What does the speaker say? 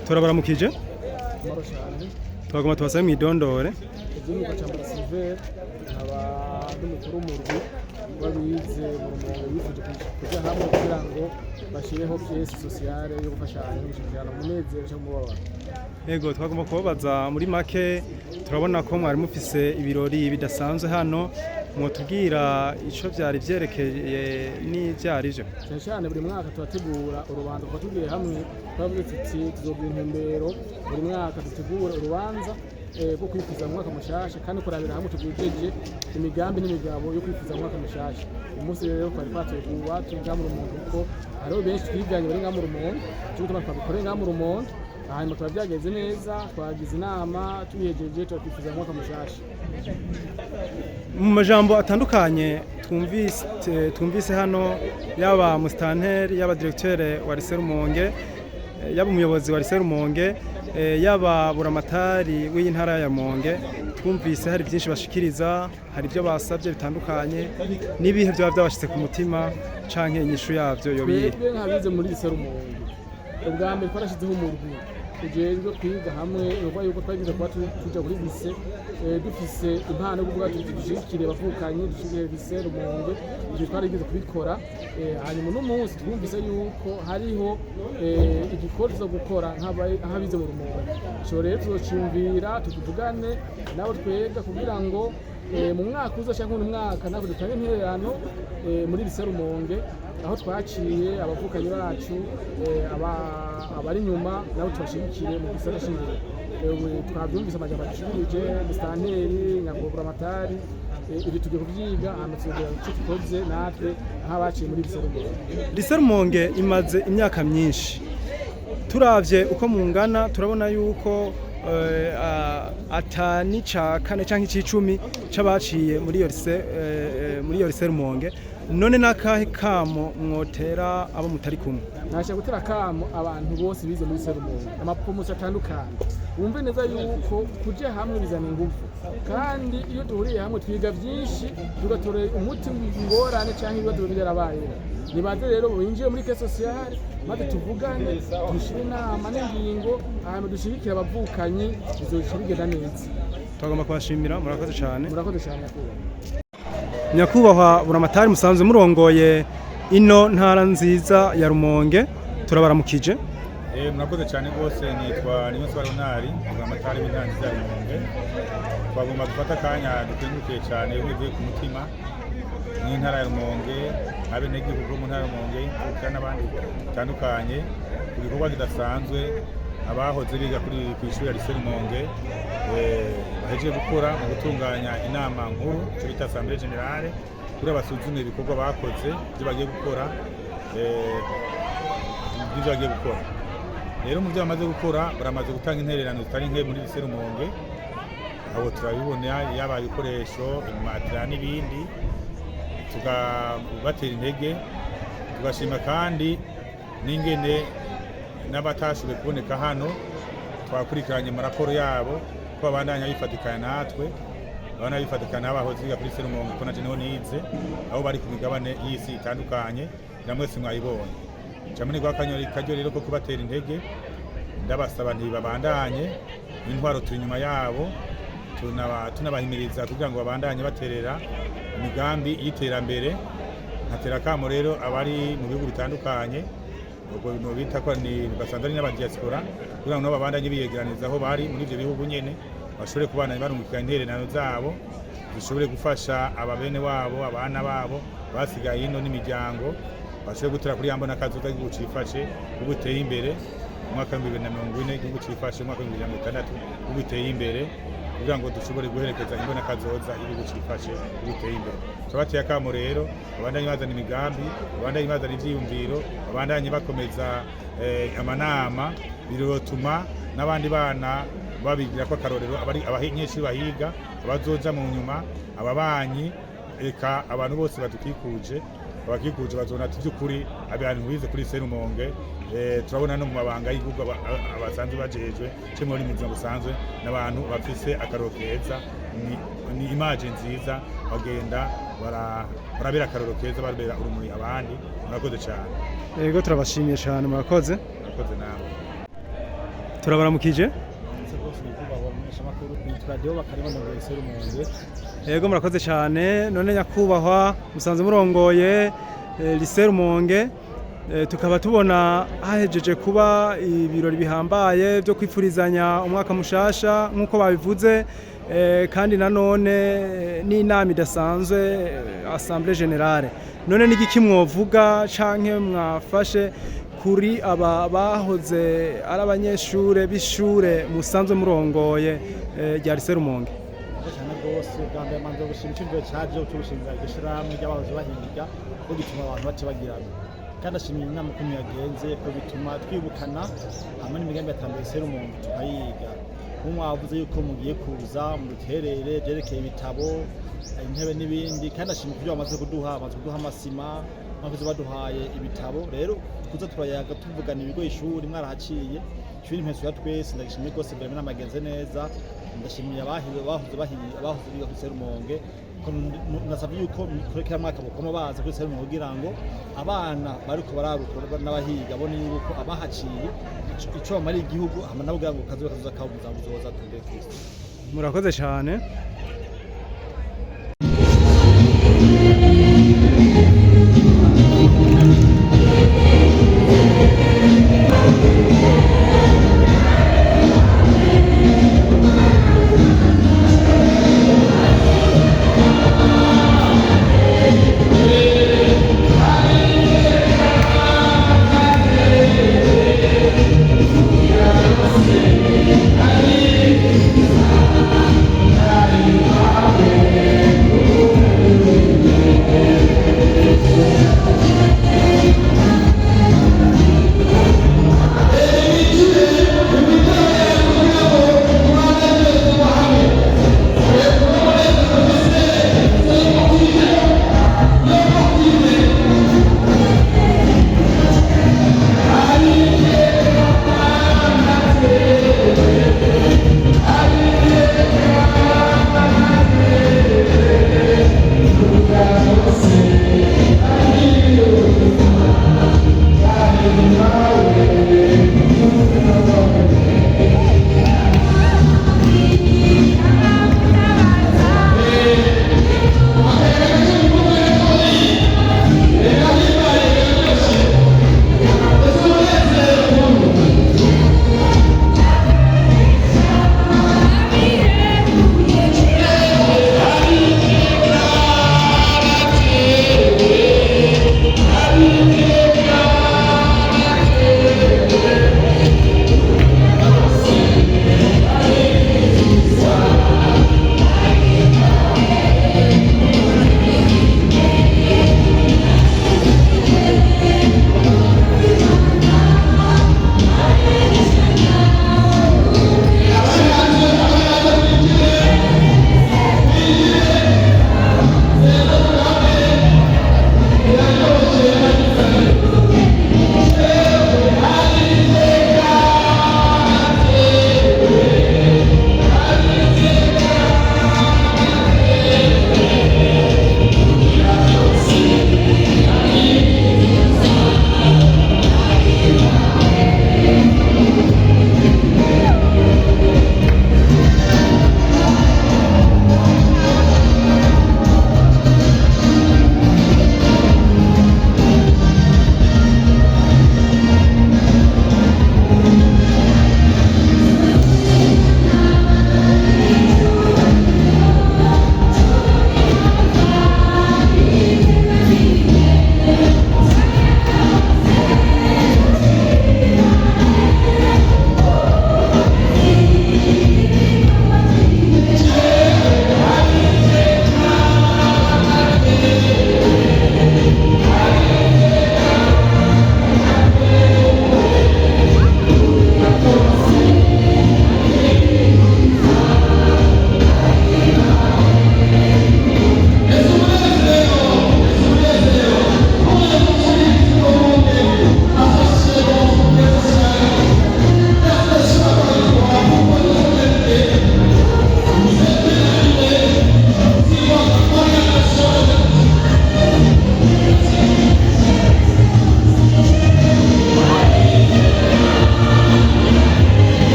turabaramukije amaro cyane twagomba tubasabe mwidondore igihugu cyambara Silver aba n'umukuru w'umurwi wabize mu rumongo yifuje kujya hamwe kugira ngo bashireho pièce sociale yo gufashanya n'ishikirana munezero cyo mubabara. Yego twagomba kubabaza muri make turabona ko mwari mufise ibirori bidasanzwe hano mwotubwira ico vyari vyerekeye n'ivyari vyo. Cyane buri mwaka turategura urubanza twatugiye hamwe twavuze tuti tuzogira intumbero buri mwaka dutegura urubanza bwo kwifuza mu mwaka mushasha kandi kurabira hamwe tugijeje imigambi n'imigabo yo kwifuza mu mwaka mushasha. Umunsi rero twari twateguye tuja mu rumongo kuko hariho benshi twiganye bari ngamu rumongo cyo twabikore ngamu rumongo hanyuma turabyageze neza twagize inama tubihejeje twifuza mu mwaka mushasha. Mu majambo atandukanye twumvise hano yaba mustanteri yaba directeur wa Lycée Rumonge yaba umuyobozi wa Lycée Rumonge yaba buramatari w'intara ya Rumonge twumvise hari byinshi bashikiriza hari ibyo basabye bitandukanye nibihe byo byabashitse ku mutima canke inyishu yavyo yobiye. Twebwe nkabize muri Lycée Rumonge ubwa mbere twarashizeho umurwi tujejwe kwiga hamwe uko yuko twagize kuba tuja kuri lycée dufise impano yo kuvuga dushikire bavukanye dushikire Lycée Rumonge ibyo twarigize kubikora hanyuma n'umunsi twumvise yuko hariho igikorwa cyo gukora nk'abize mu Rumonge cyo rero tuzocumvira tukuvugane nabo twega kugira ngo mu mwaka uza cyangwa mu mwaka nako dutange intererano muri Lycée Rumonge aho twaciye abavukanye bacu abari nyuma nabo tubashigikire mu gisata shingiro. Twabyumvise amajambo ashikirije mustanteri nyakubura matari ibi tugiye kuvyiga amatsinda y'icikoze natwe nk'abaciye muri Lycée Rumonge. Lycée Rumonge imaze imyaka myinshi turavye uko mungana turabona yuko atani ca kane canke c'icumi c'abaciye muri iyo Lycée Rumonge none nakahe kamo mwotera abo mutari kumwe. Nasha gutera kamo abantu bose bize muri Lycée Rumonge amapromotion atandukanye wumve neza yuko kuje hamwe bizana ingufu kandi iyo duhuriye hamwe twiga byinshi tugatore umuti ngorane canke ibibazo byarabaye nibaze rero binjiye muri ke sociale maze tuvugane dushire inama n'ingingo hanyuma dushigikira abavukanyi bizoshirigenda neza. Twagomba kubashimira murakoze cyane nyakubahwa. Nyakubahwa buramatari musanzwe murongoye ino ntara nziza ya Rumonge turabaramukije. Murakoze cyane rwose nitwa Niyonsaba Ronari buramatari w'intara nziza ya Rumonge twagomba gufata akanya dukengurukiye cyane bivuye ku mutima n'intara ya Rumonge abenegihugu mu ntara ya Rumonge n'abandi batandukanye ku gikorwa kidasanzwe abahoze biga kuri kw'ishuri ya Lycée Rumonge bahejeje gukora mu gutunganya inama nkuru cyo bita Assemblée Générale kuri abasuzume ibikorwa bakoze byo bagiye gukora rero mu byo bamaze gukora baramaze gutanga intererano zitari nke muri Lycée Rumonge aho turabibona yaba ibikoresho imatera n'ibindi tukabatera intege tugashima kandi n'ingene n'abatashoboye kuboneka hano twakurikiranye amaraporo yabo ko babandanya bifatikanya natwe abana bifatikanya n'abahoze biga kuri Lycée Rumonge ko naje niho nize aho bari ku migabane y'isi itandukanye namwese mwayibonye camuni gwakanyori kajyo rero ko kubatera intege ndabasaba ntibabandanye intwaro turi nyuma yabo tunabahimiriza kugira ngo babandanye baterera imigambi y'iterambere nkatera kamo rero abari mu bihugu bitandukanye ubwo bino bita ko ni basandari n'abadiaspora kugira ngo babandanye biyegeraniza aho bari muri ibyo bihugu nyene bashobore kubana barungukira intererano zabo bishobore gufasha ababene wabo abana babo basigaye ino n'imiryango bashobore gutera kuri yambo n'akazoza igihugu cifashe ubuteye imbere umwaka wa 2040 igihugu cifashe umwaka wa 2060 ubuteye imbere kugira ngo dushobore guherekeza imbona kazoza igihugu cifashe ubuteye imbere. Tubateye akamo rero abandanye bazana imigambi abandanye bazana ivyiyumviro abandanye bakomeza amanama birotuma n'abandi bana babigira ko akarorero abanyeshuri bahiga abazoja mu nyuma ababanyi eka abantu bose badukikuje abakikuje bazona by'ukuri abantu bize kuri Lycée Rumonge turabona no mu mabanga y'igihugu abasanzwe bajejwe cyo muri muzima busanzwe n'abantu bafise akaroro keza ni image nziza bagenda barabera akaroro keza barbera urumuri abandi murakoze cyane. Yego turabashimiye cyane murakoze nawe. turabaramukije. Yego murakoze cyane. None nyakubahwa musanze murongoye Lycée Rumonge, tukaba tubona hahejeje kuba ibirori bihambaye byo kwifurizanya umwaka mushasha nk'uko babivuze, kandi nanone n'inama idasanzwe Assemblée Générale. None n'igiki mwovuga canke mwafashe kuri aba bahoze ari abanyeshure b'ishure musanzwe murongoye rya Lycée Rumonge? cyane rwose bwambaye manzo gushima icyo cyaje cy'urushinga igishirahamwe ry'abahoze bahiga ko gituma abantu batibagirana, kandi ashimira inama ko yagenze ko bituma twibukana hamwe n'imigambi yatambaye Lycée Rumonge tukayiga. Mwavuze yuko mugiye kuza mu ruterere byerekeye ibitabo, intebe n'ibindi, kandi ashimira kubyo bamaze kuduha amasima, bavuze baduhaye ibitabo. Rero kuza turayaga tuvugana ibigo ishuri mwarahaciye ishuri impeso ya twese, ndagishimiye rwose mbere n'amagenze neza. Ndashimiye abahoze biga kuri Lycée Rumonge, nasabye yuko kurekera mwaka bukoma baza kuri Lycée Rumonge kugira ngo abana bariko bararukora n'abahiga bone yuko abahaciye ico bamara igihugu hama nabo kugira ngo kazoza kabuza tude Kristo. Murakoze cyane.